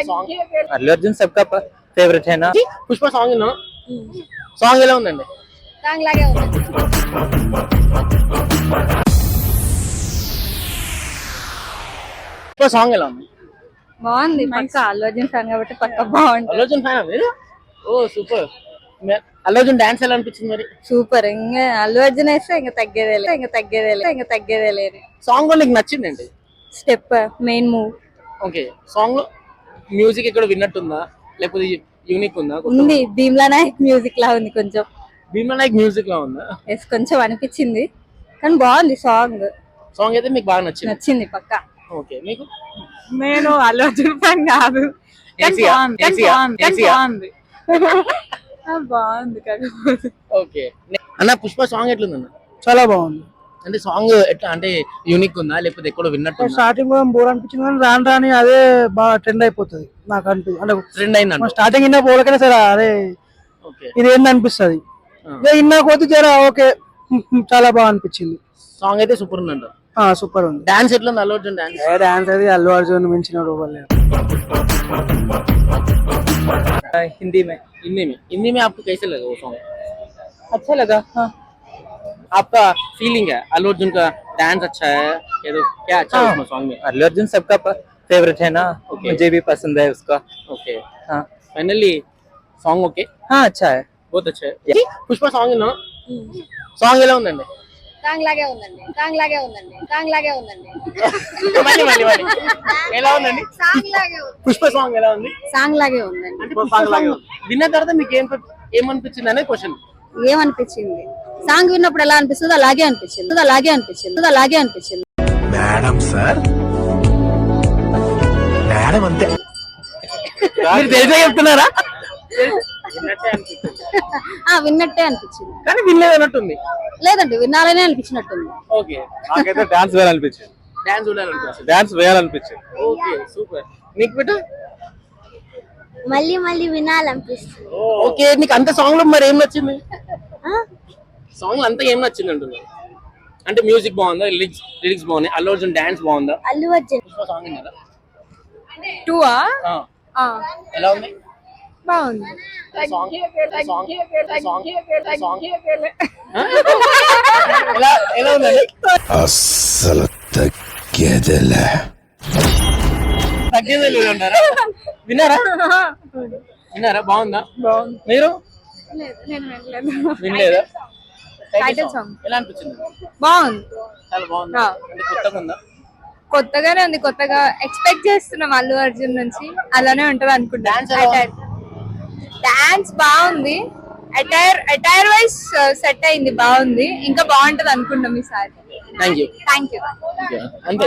Song Allu Arjun सबका favourite है ना। పుష్ప సాంగ్ విన్నా సాంగ్ ఎలా ఉందండి సాంగ్ లాగే ఉంది. పుష్ప సాంగ్ ఎలా ఉంది బాగుంది పక్క అల్లు అర్జున్ ఫ్యాన్ కాబట్టి పక్క బాగుంటుంది. అల్లు అర్జున్ ఫ్యాన్ మీరు ఓ సూపర్ అల్లు అర్జున్ డాన్స్ ఎలా అనిపించింది మరి సూపర్. ఇంకా అల్లు అర్జున్ వేస్తే ఇంకా తగ్గేదే లేదు. సాంగ్ లో నీకు నచ్చిందండి step main move okay song లో మ్యూజిక్ ఇక్కడ విన్నట్టుందా లేకపోతే యూనిక్ ఉందా ఉంది. భీమ్లా నాయక్ మ్యూజిక్ లా ఉంది కొంచెం. భీమ్లా నాయక్ మ్యూజిక్ లా ఉందా ఎస్ కొంచెం అనిపించింది కానీ బాగుంది సాంగ్. సాంగ్ అయితే మీకు బాగా నచ్చింది పక్క. ఓకే మీకు నేను అల్లు అర్జున్ ఫ్యాన్ కాదు. బాగుంది ఓకే అన్న పుష్ప సాంగ్ ఎట్లుందన్న చాలా బాగుంది. అంటే సాంగ్ ఎట్లా అంటే యూనిక్ ఉందా లేకపోతే ఎక్కడో విన్నట్టు స్టార్టింగ్ బోర్ అనిపించింది కానీ రాను రాని అదే బాగా ట్రెండ్ అయిపోతుంది నాకు అంటే ట్రెండ్ అయింది స్టార్టింగ్ ఇన్నా పోలకనే సరే అదే ఇది ఏంది అనిపిస్తుంది. ఇన్నా కొద్ది జర ఓకే చాలా బాగా అనిపించింది. సాంగ్ అయితే సూపర్ ఉందంట. సూపర్ ఉంది. డాన్స్ ఎట్లా ఉంది అల్లు అర్జున్ డాన్స్ డాన్స్ అది అల్లు అర్జున్ మించిన రూపం లేదు. हिंदी में हिंदी में आपको कैसे लगा वो सॉन्ग अच्छा लगा। हाँ आपका फीलिंग है अल्लू अर्जुन का डांस अच्छा है या तो क्या अच्छा है उसमें सॉन्ग में अल्लू अर्जुन सबका फेवरेट है ना। मुझे भी पसंद है उसका। ओके हाँ फाइनली सॉन्ग ओके हाँ अच्छा है बहुत अच्छा है पुष्पा सॉन्ग ना सॉन्ग ఎలా ఉందండి సాంగ్ లాగే ఉందండి. మళ్ళీ ఎలా ఉందండి సాంగ్ లాగే ఉంది. పుష్ప సాంగ్ ఎలా ఉంది సాంగ్ లాగే ఉందండి. అంటే పుష్ప సాంగ్ విన్న తర్వాత మీకు ఏమనిపించింది అనే క్వశ్చన్ ఏమనిపించింది సాంగ్ విన్నప్పుడు ఎలా అనిపిస్తుంది అలాగే అనిపించింది. మేడం సార్ మేడం అంతే మీరు తెలిసే చెప్తున్నారా విన్నట్టే అనిపించింది కానీ వినలేదు అన్నట్టుంది లేదండి వినాలనే అనిపించినట్టుంది. ఓకే నాకైతే డాన్స్ వేయాలనిపించింది. డాన్స్ వేయాలనిపించింది. ఓకే సూపర్ నీకు బిడ్డ మళ్ళీ వినాలనిపిస్తుంది. ఓకే నీకు అంత సాంగ్ లో మరి ఏం నచ్చింది సాంగ్ లో అంతా ఏం నచ్చింది అంటున్నా అంటే మ్యూజిక్ బాగుందా లిరిక్స్ బాగున్నాయి అల్లు అర్జున్ డాన్స్ బాగుందా అల్లు అర్జున్ సాంగ్ విన్నారా 2 ఎలా ఉంది బాగుంది. ఎలా ఉందండి అస్సలు తగ్గేదేలే తగ్గేదే అంటారా విన్నారా బాగుందా మీరు వినలేదా ఎలా అనిపించింది బాగుంది. చాలా బాగుంది అంటే కొత్తగా ఉందా కొత్తగానే ఉంది. కొత్తగా ఎక్స్పెక్ట్ చేస్తున్నాం అల్లు అర్జున్ నుంచి అలానే ఉంటది అనుకుంటా. డాన్స్ బాగుంది. అటైర్ వైజ్ సెట్ అయింది బాగుంది. ఇంకా బాగుంటది అనుకుంటాం ఈసారి. థ్యాంక్ యూ థ్యాంక్ యూ అంతే